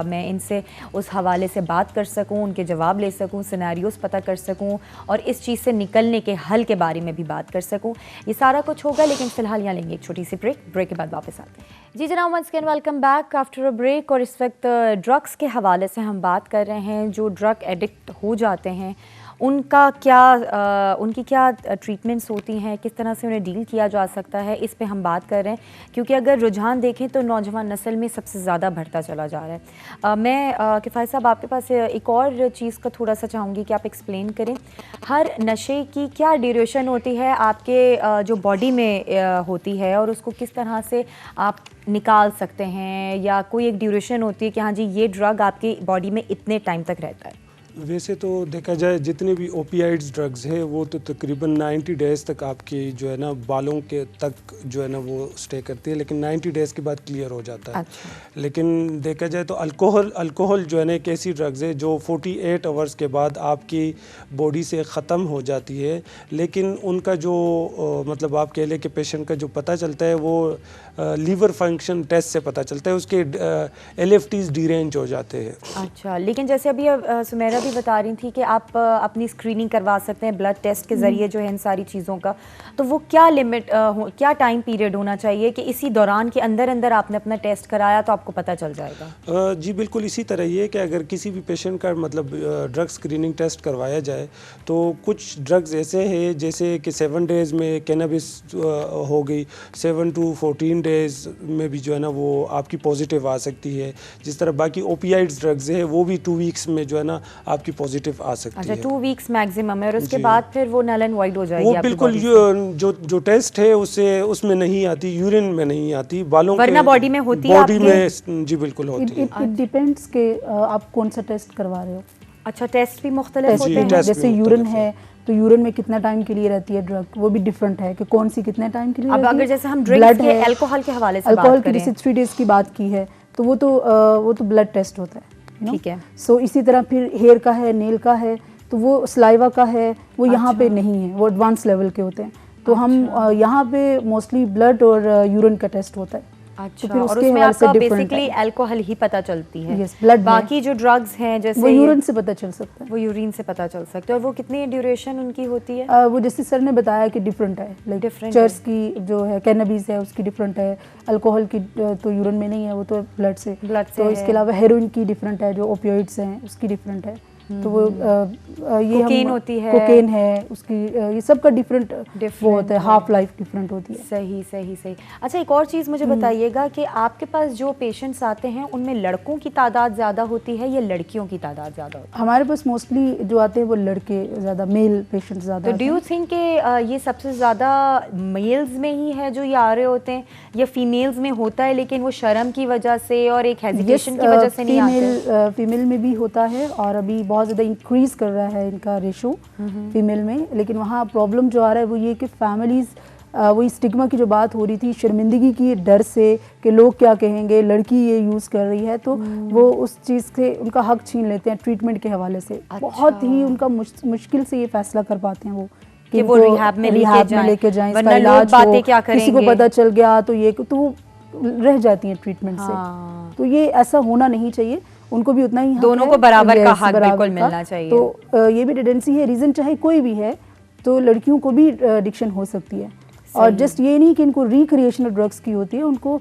मैं इनसे उस हवाले से बात कर सकूं, उनके जवाब ले सकूं, सिनेरियोस पता कर सकूं और इस चीज़ से निकलने के हल के बारे में भी बात कर सकूं। ये सारा कुछ होगा, लेकिन फ़िलहाल यहाँ लेंगे एक छोटी सी ब्रेक के बाद वापस आते हैं। जी जनाब, once again welcome back after a break. और इस वक्त ड्रग्स के हवाले से हम बात कर रहे हैं। जो ड्रग एडिक्ट हो जाते हैं उनकी क्या ट्रीटमेंट्स होती हैं, किस तरह से उन्हें डील किया जा सकता है, इस पे हम बात कर रहे हैं, क्योंकि अगर रुझान देखें तो नौजवान नस्ल में सबसे ज़्यादा बढ़ता चला जा रहा है। मैं किफ़ायत साहब आपके पास एक और चीज़ का थोड़ा सा चाहूँगी कि आप एक्सप्लेन करें, हर नशे की क्या ड्यूरेशन होती है आपके जो बॉडी में होती है और उसको किस तरह से आप निकाल सकते हैं, या कोई एक ड्यूरेशन होती है कि हाँ जी ये ड्रग आपकी बॉडी में इतने टाइम तक रहता है? वैसे तो देखा जाए जितने भी ओपियाइड्स ड्रग्स है वो तो तकरीबन 90 डेज़ तक आपकी जो है ना बालों के तक जो है ना वो स्टे करती है, लेकिन 90 डेज़ के बाद क्लियर हो जाता है। अच्छा। लेकिन देखा जाए तो अल्कोहल जो है ना एक ऐसी ड्रग्स है जो 48 आवर्स के बाद आपकी बॉडी से ख़त्म हो जाती है, लेकिन उनका जो मतलब आप कह लें कि पेशेंट का जो पता चलता है वो लीवर फंक्शन टेस्ट से पता चलता है, उसके LFTs डीरेंज हो जाते हैं। अच्छा, लेकिन जैसे अभी सुमेरा भी बता रही थी कि आप अपनी स्क्रीनिंग करवा सकते हैं ब्लड टेस्ट के ज़रिए जो है इन सारी चीज़ों का, तो वो क्या लिमिट क्या टाइम पीरियड होना चाहिए कि इसी दौरान के अंदर आपने अपना टेस्ट कराया तो आपको पता चल जाएगा? जी बिल्कुल इसी तरह ही है कि अगर किसी भी पेशेंट का मतलब ड्रग स्क्रीनिंग टेस्ट करवाया जाए तो कुछ ड्रग्स ऐसे हैं जैसे कि 7 डेज़ में कैनबिस हो गई, 7 to 14 डेज़ में भी जो है ना वो आपकी पॉजिटिव आ सकती है। जिस तरह बाकी ओपियाइड्स ड्रग्स है वो भी 2 वीक्स में जो है ना आपकी पॉजिटिव आ सकती है। अच्छा, 2 वीक्स मैक्सिमम है और उसके बाद फिर वो नल एंड वाइड हो जाएगी? वो बिल्कुल जो टेस्ट है उसमें नहीं आती, यूरिन में नहीं आती, बालों वरना बॉडी में होती है, बॉडी में जी बिल्कुल होती है। इट डिपेंड्स के आप कौन सा टेस्ट करवा रहे हो। अच्छा, टेस्ट भी मुख्तलिफ होते हैं? जैसे यूरिन है तो यूरिन में कितना टाइम के लिए रहती है ड्रग, वो भी डिफरेंट है कि कौन सी कितने टाइम के लिए अब रहती अगर है। जैसे हम ड्रिंक्स के अल्कोहल के हवाले से अल्कोहल बात की करें, जैसे 3 डेज की बात की है तो वो तो ब्लड टेस्ट होता है, ठीक है। सो इसी तरह फिर हेयर का है, नेल का है, तो वो सलाइवा का है, वो यहाँ पे नहीं है, वो एडवांस लेवल के होते हैं। तो हम यहाँ पे मोस्टली ब्लड और यूरिन का टेस्ट होता है। अच्छा, तो और उसमें आपका बेसिकली अल्कोहल ही पता चलती है। यस, ब्लड बाकी जो ड्रग्स हैं जैसे वो यूरिन से पता चल सकता है। वो यूरिन से पता चल सकता है। और वो कितनी ड्यूरेशन उनकी होती है? वो जैसे सर ने बताया कि डिफरेंट है, लाइक चर्च की जो है कैनबिस है उसकी डिफरेंट है, अल्कोहल की तो यूरिन में नहीं है, वो तो ब्लड से। तो इसके अलावा हेरोइन की डिफरेंट है, जो ओपियोइड्स हैं उसकी डिफरेंट है। तो वो ये कोकेन होती है, कोकेन है उसकी, ये सब का डिफरेंट वो होता है, हाफ लाइफ डिफरेंट होती है। सही। अच्छा, एक और चीज़ मुझे बताइएगा कि आपके पास जो पेशेंट्स आते हैं उनमें लड़कों की तादाद ज़्यादा होती है या लड़कियों की तादाद ज़्यादा होती है? हमारे पास मोस्टली जो आते हैं वो लड़के ज़्यादा, मेल पेशेंट ज़्यादा। तो डू यू थिंक कि ये सबसे ज़्यादा मेल्स में ही है जो ये आ रहे होते हैं, या फीमेल्स में होता है लेकिन वो शर्म की वजह से और एक हेजिटेशन की वजह से नहीं आते? फीमेल में भी होता है और अभी बहुत ज़्यादा इंक्रीज़ कर रहा है इनका रेशो फीमेल में। लेकिन वहाँ प्रॉब्लम जो आ रहा है वो ये कि फैमिलीज़ वही स्टिग्मा की जो बात हो रही थी, शर्मिंदगी की डर से कि लोग क्या कहेंगे, लड़की ये यूज़ कर रही है, तो वो उस चीज़ से उनका हक छीन लेते हैं ट्रीटमेंट के हवाले से। बहुत ही उनका मुश्किल से ये फैसला कर पाते हैं वो कि वो रिहैब में लेके जाएं, इसका इलाज हो, किसी को पता चल गया तो ये तो वो रह जाती हैं ट्रीटमेंट से। तो ये ऐसा होना नहीं चाहिए, उनको भी उतना ही हक दोनों को बराबर का हक बिल्कुल मिलना चाहिए। तो ये भी टेंडेंसी है, रीज़न चाहे कोई भी है, तो लड़कियों को भी एडिक्शन हो सकती है। और जस्ट ये नहीं कि इनको रिक्रिएशनल ड्रग्स की होती है, उनको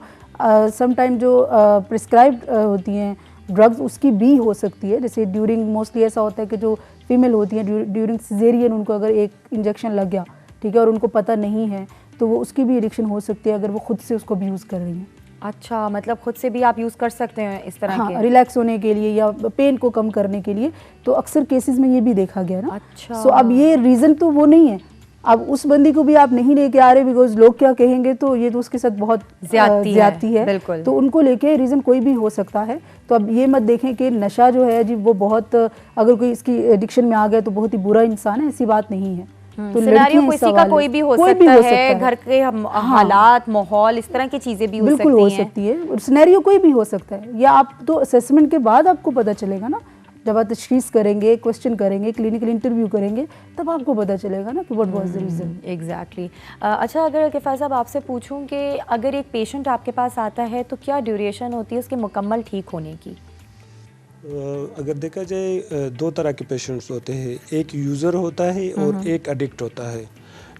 समटाइम जो प्रिस्क्राइब्ड होती हैं ड्रग्स उसकी भी हो सकती है। जैसे ड्यूरिंग, मोस्टली ऐसा होता है कि जो फीमेल होती हैं ड्यूरिंग सिजेरियन उनको अगर एक इंजेक्शन लग गया, ठीक है, और उनको पता नहीं है, तो वो उसकी भी एडिक्शन हो सकती है अगर वो खुद से उसको भी यूज़ कर रही हैं। अच्छा, मतलब खुद से भी आप यूज़ कर सकते हैं इस तरह के? रिलैक्स होने के लिए या पेन को कम करने के लिए, तो अक्सर केसेस में ये भी देखा गया ना। अच्छा। सो अब ये रीज़न तो वो नहीं है, अब उस बंदी को भी आप नहीं लेके आ रहे बिकॉज लोग क्या कहेंगे, तो ये तो उसके साथ बहुत ज्यादती है। बिल्कुल। तो उनको लेके रीज़न कोई भी हो सकता है। तो अब ये मत देखें कि नशा जो है जी वो बहुत, अगर कोई इसकी एडिक्शन में आ गया तो बहुत ही बुरा इंसान है, ऐसी बात नहीं है। तो सिनेरियो किसी का कोई भी हो सकता है, घर के हालात, माहौल, इस तरह की चीजें भी बिल्कुल हो सकती है। सिनेरियो कोई भी हो सकता है, या आप तो असेसमेंट के बाद आपको पता चलेगा ना, जब आप तशखीस करेंगे, क्वेश्चन करेंगे, क्लिनिकल इंटरव्यू करेंगे, तब आपको पता चलेगा ना कि what was the reason. Exactly. अच्छा, अगर किफ़ायत साहब आपसे पूछूं कि अगर एक पेशेंट आपके पास आता है तो क्या ड्यूरेशन होती है उसके मुकम्मल ठीक होने की? अगर देखा जाए दो तरह के पेशेंट्स होते हैं, एक यूज़र होता है और एक एडिक्ट होता है।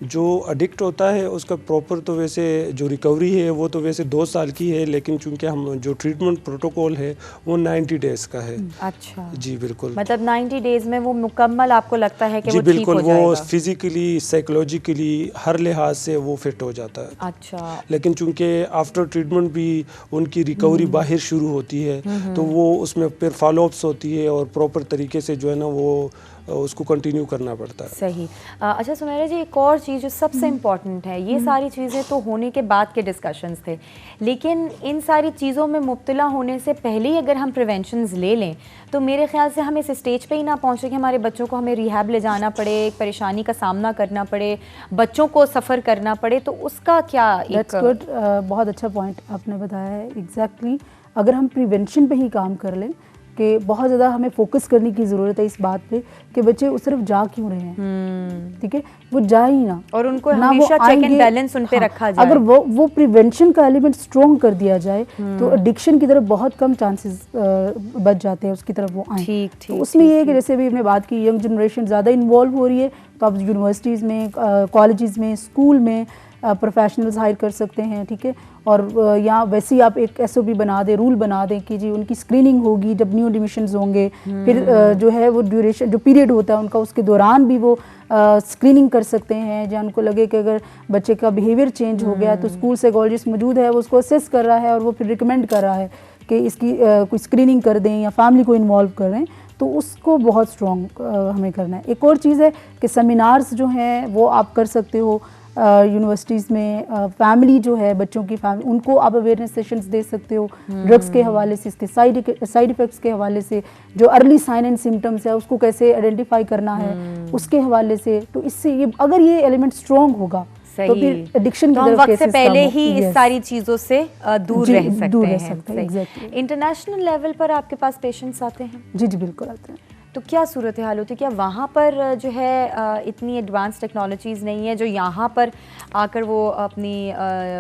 जो एडिक्ट होता है उसका प्रॉपर तो वैसे जो रिकवरी है वो तो वैसे 2 साल की है, लेकिन चूंकि हम जो ट्रीटमेंट प्रोटोकॉल है वो 90 डेज़ का है। अच्छा जी बिल्कुल, मतलब 90 डेज़ में वो मुकम्मल आपको लगता है कि जी वो ठीक बिल्कुल, हो जाएगा? वो फिजिकली, साइकोलॉजिकली हर लिहाज से वो फिट हो जाता है। अच्छा। लेकिन चूंकि आफ्टर ट्रीटमेंट भी उनकी रिकवरी बाहर शुरू होती है, तो वो उसमें फिर फॉलोअप्स होती है और प्रॉपर तरीके से जो है ना वो उसको कंटिन्यू करना पड़ता है। सही। अच्छा सुमेरा जी, एक और चीज़ जो सबसे इम्पॉर्टेंट है, ये सारी चीज़ें तो होने के बाद के डिस्कशंस थे, लेकिन इन सारी चीज़ों में मुब्तला होने से पहले ही अगर हम प्रिवेंशंस ले लें तो मेरे ख्याल से हम इस स्टेज पे ही ना पहुँचे कि हमारे बच्चों को हमें रिहैब ले जाना पड़े, एक परेशानी का सामना करना पड़े, बच्चों को सफ़र करना पड़े, तो उसका क्या? दैट्स गुड, बहुत अच्छा पॉइंट आपने बताया है। एग्जैक्टली, अगर हम प्रिवेंशन पे ही काम कर लें कि बहुत ज़्यादा हमें फोकस करने की ज़रूरत है इस बात पे कि बच्चे उस तरफ जा क्यों रहे हैं, ठीक है, वो जा ही ना, और उनको हमेशा चेक एंड बैलेंस उन पे रखा जाए। अगर वो प्रिवेंशन का एलिमेंट स्ट्रॉन्ग कर दिया जाए तो एडिक्शन की तरफ बहुत कम चांसेस बच जाते हैं उसकी तरफ वो आए। ठीक, तो उसमें ये है कि जैसे भी हमने बात की, यंग जनरेशन ज़्यादा इन्वॉल्व हो रही है, तो आप यूनिवर्सिटीज़ में, कॉलेजेस में, स्कूल में प्रोफेशनल्स हायर कर सकते हैं, ठीक है। और यहाँ वैसे ही आप एक SOP बना दें, रूल बना दें कि जी उनकी स्क्रीनिंग होगी जब न्यू एडमिशन्स होंगे, फिर जो है वो ड्यूरेशन जो पीरियड होता है उनका, उसके दौरान भी वो स्क्रीनिंग कर सकते हैं। जहाँ उनको लगे कि अगर बच्चे का बिहेवियर चेंज हो गया तो स्कूल साइकोलॉजिस्ट मौजूद है, वो उसको असेस कर रहा है और वो फिर रिकमेंड कर रहा है कि इसकी कोई स्क्रीनिंग कर दें या फैमिली को इन्वॉल्व करें, तो उसको बहुत स्ट्रॉन्ग हमें करना है। एक और चीज़ है कि सेमिनार्स जो हैं वो आप कर सकते हो यूनिवर्सिटीज़ में, फैमिली जो है बच्चों की फैमिली, उनको आप अवेयरनेस सेशंस दे सकते हो ड्रग्स के हवाले से, इसके साइड इफ़ेक्ट्स के हवाले से, जो अर्ली साइन एंड सिम्टम्स है उसको कैसे आइडेंटिफाई करना है उसके हवाले से। तो इससे ये अगर ये एलिमेंट स्ट्रॉन्ग होगा तो फिर एडिक्शन की तरफ वक्त से पहले ही इस सारी चीज़ों से दूर रह सकते हैं। इंटरनेशनल लेवल पर आपके पास पेशेंट्स आते हैं? जी जी बिल्कुल आते हैं। तो क्या सूरत हाल होती है? क्या वहाँ पर जो है इतनी एडवांस टेक्नोलॉजीज़ नहीं है जो यहाँ पर आकर वो अपनी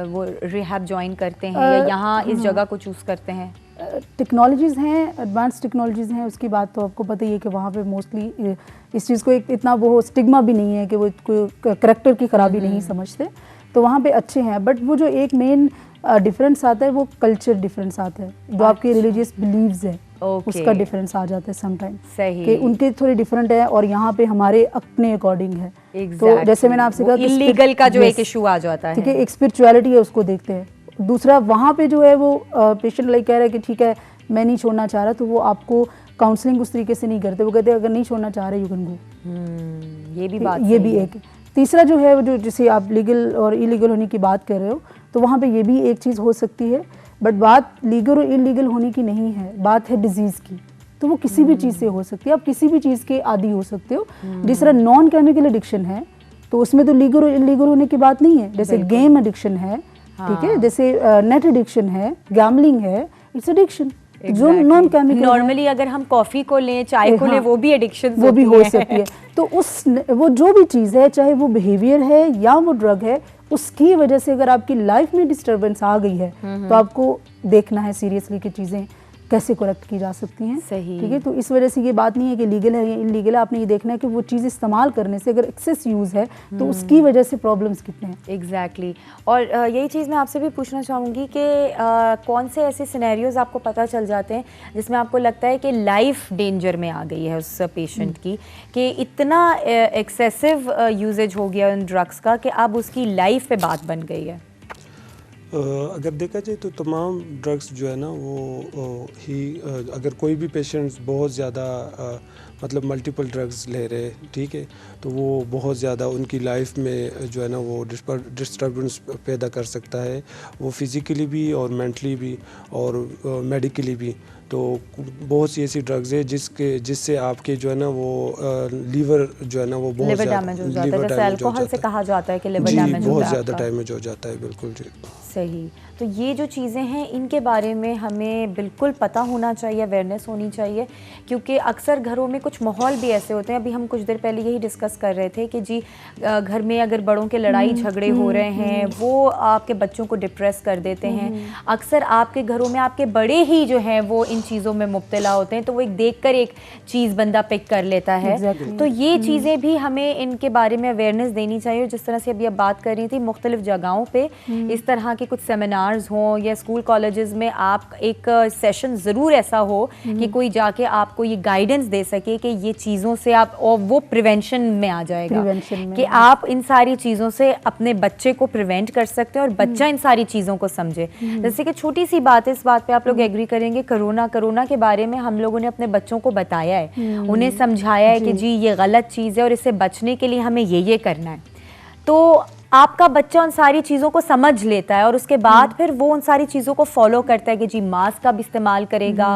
वो रिहैब ज्वाइन करते हैं या यहाँ इस जगह को चूज़ करते हैं? टेक्नोलॉजीज़ हैं, एडवांस टेक्नोलॉजीज़ हैं, उसकी बात तो आपको पता ही है कि वहाँ पे मोस्टली इस चीज़ को एक इतना वो स्टिग्मा भी नहीं है कि वो कोई करैक्टर की ख़राबी नहीं समझते, तो वहाँ पे अच्छे हैं। बट वो जो एक मेन डिफरेंस आता है वो कल्चर डिफरेंस आता है, जो आपके रिलीजियस बिलीव्स है उसका डिफरेंस आ जाता है समटाइम, कि उनके थोड़े डिफरेंट है और यहाँ पे हमारे अपने अकॉर्डिंग है। तो जैसे मैंने आपसे कहा इलीगल का जो एक इशू आ जाता है, ठीक है, एक स्पिरिचुअलिटी है उसको देखते हैं। दूसरा वहाँ पे जो है वो पेशेंट लाइक कह रहा है कि ठीक है मैं नहीं छोड़ना चाह रहा, तो वो आपको काउंसलिंग उस तरीके से नहीं करते, वो कहते हैं अगर नहीं छोड़ना चाह रहे यू कैन गो। ये भी बात, ये भी एक। तीसरा जो है जो जैसे आप लीगल और इलीगल होने की बात कर रहे हो, तो वहाँ पे ये भी एक चीज़ हो सकती है, बट बात लीगल और इलीगल होने की नहीं है, बात है डिजीज़ की। तो वो किसी भी चीज़ से हो सकती है, आप किसी भी चीज़ के आदी हो सकते हो। जिस तरह नॉन केमिकल एडिक्शन है तो उसमें तो लीगल और इलीगल होने की बात नहीं है, जैसे गेम एडिक्शन है, ठीक है, जैसे नेट एडिक्शन है, गैम्बलिंग है, इट्स एडिक्शन। जो नॉन केमिकल नॉर्मली अगर हम कॉफी को लें, चाय को लें, वो भी एडिक्शन वो भी हो सकती है। तो वो जो भी चीज़ है, चाहे वो बिहेवियर है या वो ड्रग है, उसकी वजह से अगर आपकी लाइफ में डिस्टर्बेंस आ गई है तो आपको देखना है सीरियसली कि चीज़ें कैसे करेक्ट की जा सकती हैं। सही, ठीक है। तो इस वजह से ये बात नहीं है कि लीगल है या इलीगल है, आपने ये देखना है कि वो चीज़ इस्तेमाल करने से अगर एक्सेस यूज़ है तो उसकी वजह से प्रॉब्लम्स कितने हैं। एग्जैक्टली। और यही चीज़ मैं आपसे भी पूछना चाहूँगी कि कौन से ऐसे सिनेरियोज आपको पता चल जाते हैं जिसमें आपको लगता है कि लाइफ डेंजर में आ गई है उस पेशेंट की, कि इतना एक्सेसिव यूजेज हो गया उन ड्रग्स का कि अब उसकी लाइफ पे बात बन गई है? अगर देखा जाए तो तमाम ड्रग्स जो है ना वो अगर कोई भी पेशेंट्स बहुत ज़्यादा मतलब मल्टीपल ड्रग्स ले रहे, ठीक है, तो वो बहुत ज़्यादा उनकी लाइफ में जो है ना वो डिस्टर्बेंस पैदा कर सकता है, वो फिज़िकली भी और मेंटली भी और मेडिकली भी। तो बहुत सी ऐसी ड्रग्स है जिससे आपके जो है ना वो लीवर जो है ना वो बहुत लिवर डैमेज हो जाता है, जैसे अल्कोहल से कहा जाता है कि लिवर डैमेज बहुत ज़्यादा डैमेज हो जाता है। बिल्कुल जी, सही। तो ये जो चीज़ें हैं इनके बारे में हमें बिल्कुल पता होना चाहिए, अवेयरनेस होनी चाहिए, क्योंकि अक्सर घरों में कुछ माहौल भी ऐसे होते हैं। अभी हम कुछ देर पहले यही डिस्कस कर रहे थे कि जी घर में अगर बड़ों के लड़ाई झगड़े हो रहे हैं वो आपके बच्चों को डिप्रेस कर देते हैं। अक्सर आपके घरों में आपके बड़े ही जो हैं वो इन चीज़ों में मुब्तला होते हैं, तो वो एक देखकर एक चीज़ बंदा पिक कर लेता है। तो ये चीज़ें भी हमें इनके बारे में अवेयरनेस देनी चाहिए। जिस तरह से अभी आप बात कर रही थी, मुख्तलिफ जगहों पर इस तरह के कुछ सेमिनार्स हों या स्कूल कॉलेजेस में आप एक सेशन ज़रूर ऐसा हो कि कोई जाके आपको ये गाइडेंस दे सके कि ये चीज़ों से आप, और वो प्रिवेंशन में आ जाएगा कि आप इन सारी चीज़ों से अपने बच्चे को प्रिवेंट कर सकते हैं और बच्चा इन सारी चीज़ों को समझे। जैसे कि छोटी सी बात है, इस बात पे आप लोग एग्री करेंगे, कोरोना के बारे में हम लोगों ने अपने बच्चों को बताया है, उन्हें समझाया है कि जी ये गलत चीज़ है और इससे बचने के लिए हमें ये करना है। तो आपका बच्चा उन सारी चीज़ों को समझ लेता है और उसके बाद फिर वो उन सारी चीज़ों को फॉलो करता है कि जी मास्क का भी इस्तेमाल करेगा,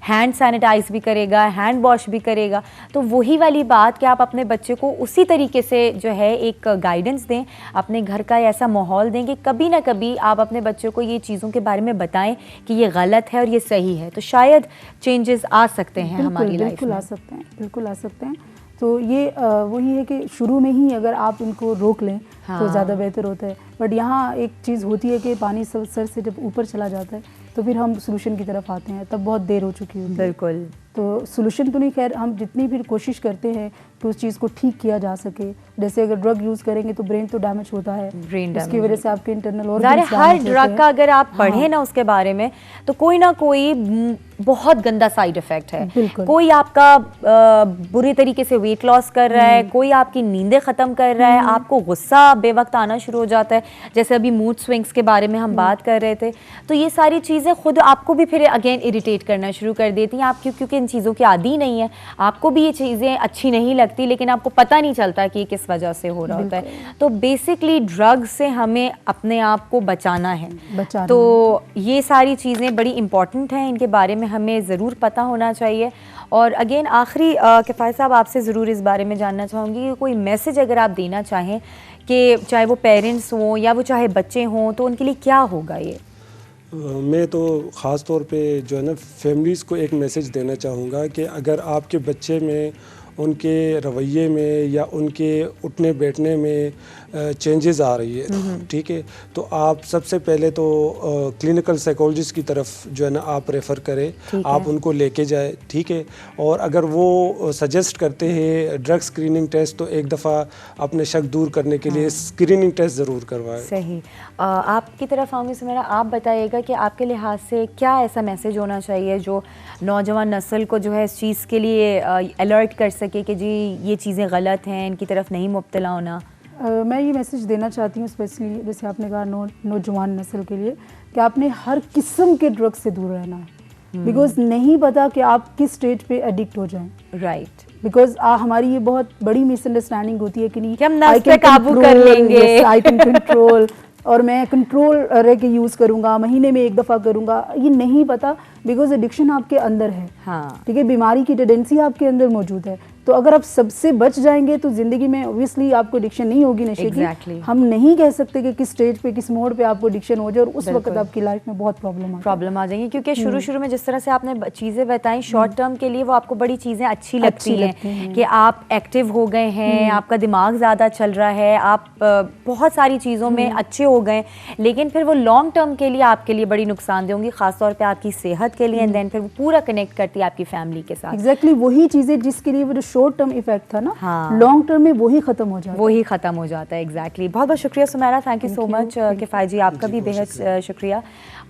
हैंड सैनिटाइज भी करेगा, हैंड वॉश भी करेगा। तो वही वाली बात कि आप अपने बच्चे को उसी तरीके से जो है एक गाइडेंस दें, अपने घर का ऐसा माहौल दें कि कभी ना कभी आप अपने बच्चों को ये चीज़ों के बारे में बताएं कि ये गलत है और ये सही है, तो शायद चेंजेस आ सकते हैं हमारी लाइफ में। बिल्कुल आ सकते हैं, बिल्कुल आ सकते हैं। तो ये वही है कि शुरू में ही अगर आप इनको रोक लें तो ज़्यादा बेहतर होता है। बट यहाँ एक चीज़ होती है कि पानी सर से जब ऊपर चला जाता है तो फिर हम सोल्यूशन की तरफ आते हैं, तब बहुत देर हो चुकी होती है। बिल्कुल। तो सोल्यूशन तो नहीं, खैर हम जितनी भी कोशिश करते हैं कि उस चीज़ को ठीक किया जा सके। जैसे अगर ड्रग यूज़ करेंगे तो ब्रेन तो डैमेज होता है, उसकी वजह से आपके इंटरनल ऑर्गन्स हर ड्रग का अगर आप पढ़े ना उसके बारे में तो कोई ना कोई बहुत गंदा साइड इफेक्ट है। कोई आपका बुरे तरीके से वेट लॉस कर रहा है, कोई आपकी नींदें ख़त्म कर रहा है, आपको गुस्सा बेवक्त आना शुरू हो जाता है, जैसे अभी मूड स्विंग्स के बारे में हम बात कर रहे थे। तो ये सारी चीज़ें खुद आपको भी फिर अगेन इरिटेट करना शुरू कर देती हैं। आप क्योंकि इन चीज़ों के आदी नहीं है, आपको भी ये चीज़ें अच्छी नहीं लगती, लेकिन आपको पता नहीं चलता कि ये किस वजह से हो रहा होता है। तो बेसिकली ड्रग से हमें अपने आप को बचाना है। तो ये सारी चीज़ें बड़ी इंपॉर्टेंट हैं, इनके बारे में हमें ज़रूर पता होना चाहिए। और अगेन आखिरी किफ़ायत साहब आपसे ज़रूर इस बारे में जानना चाहूँगी कि कोई मैसेज अगर आप देना चाहें कि चाहे वो पेरेंट्स हों या वो चाहे बच्चे हों, तो उनके लिए क्या होगा ये? मैं तो ख़ास तौर पे जो है ना फैमिलीज़ को एक मैसेज देना चाहूँगा कि अगर आपके बच्चे में, उनके रवैये में या उनके उठने बैठने में चेंजेस आ रही है, ठीक है, तो आप सबसे पहले तो क्लिनिकल साइकोलॉजिस्ट की तरफ जो है ना आप रेफ़र करें, आप उनको लेके जाए, ठीक है। और अगर वो सजेस्ट करते हैं ड्रग स्क्रीनिंग टेस्ट, तो एक दफ़ा अपने शक दूर करने के लिए स्क्रीनिंग टेस्ट ज़रूर करवाएं। सही। आपकी तरफ आऊँगी सुमेरा, आप बताइएगा कि आपके लिहाज से क्या ऐसा मैसेज होना चाहिए जो नौजवान नस्ल को जो है इस चीज़ के लिए अलर्ट कर सके कि जी ये चीज़ें गलत हैं, इनकी तरफ नहीं मुब्तला होना? मैं ये मैसेज देना चाहती हूँ स्पेशली, जैसे आपने कहा नौजवान नस्ल के लिए, कि आपने हर किस्म के ड्रग से दूर रहना है। बिकॉज नहीं पता कि आप किस स्टेज पे एडिक्ट हो जाएं। राइट। बिकॉज हमारी ये बहुत बड़ी मिसअंडरस्टैंडिंग होती है कि नहीं, हम नफ्स पे काबू कर लेंगे, आई कैन कंट्रोल, और मैं कंट्रोल रह के यूज़ करूँगा, महीने में एक दफ़ा करूँगा। ये नहीं पता बिकॉज एडिक्शन आपके अंदर है। हाँ, ठीक है, बीमारी की टेंडेंसी आपके अंदर मौजूद है। तो अगर आप सबसे बच जाएंगे तो जिंदगी में ऑब्वियसली आपको एडिक्शन नहीं होगी नशे की। हम नहीं कह सकते कि किस स्टेज पे किस मोड पे आपको एडिक्शन हो जाए और उस वक्त आपकी लाइफ में बहुत प्रॉब्लम आ जाएंगी, क्योंकि शुरू में जिस तरह से आपने चीज़ें बताई शॉर्ट टर्म के लिए वो आपको बड़ी चीज़ें अच्छी लगती हैं कि आप एक्टिव हो गए हैं, आपका दिमाग ज़्यादा चल रहा है, आप बहुत सारी चीज़ों में अच्छे हो गए, लेकिन फिर वो लॉन्ग टर्म के लिए आपके लिए बड़ी नुकसानदेह होंगी, खासतौर पे आपकी सेहत के लिए। एंड देन फिर वो पूरा कनेक्ट करती है आपकी फैमिली के साथ। एग्जैक्टली वही चीज़ें जिसके लिए वो जो शॉर्ट टर्म इफेक्ट था ना, लॉन्ग टर्म में वही खत्म हो जाता है। एग्जैक्टली। बहुत बहुत शुक्रिया Sumaira, thank you so much. Kifayat ji आपका भी बेहद शुक्रिया।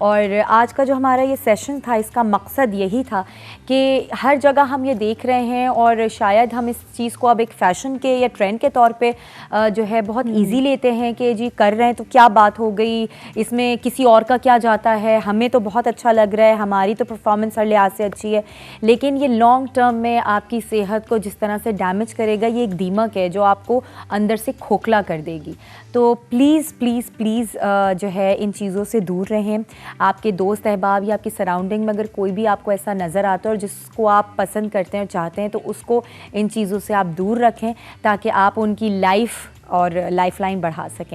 और आज का जो हमारा ये सेशन था इसका मकसद यही था कि हर जगह हम ये देख रहे हैं और शायद हम इस चीज़ को अब एक फ़ैशन के या ट्रेंड के तौर पे जो है बहुत इजी लेते हैं कि जी कर रहे हैं तो क्या बात हो गई, इसमें किसी और का क्या जाता है, हमें तो बहुत अच्छा लग रहा है, हमारी तो परफॉर्मेंस हर लिहाज से अच्छी है। लेकिन ये लॉन्ग टर्म में आपकी सेहत को जिस तरह से डैमेज करेगा, ये एक दीमक है जो आपको अंदर से खोखला कर देगी। तो प्लीज़ प्लीज़ प्लीज़ जो है इन चीज़ों से दूर रहें। आपके दोस्त अहबाब या आपकी सराउंडिंग में अगर कोई भी आपको ऐसा नज़र आता है और जिसको आप पसंद करते हैं और चाहते हैं, तो उसको इन चीज़ों से आप दूर रखें ताकि आप उनकी लाइफ और लाइफलाइन बढ़ा सकें।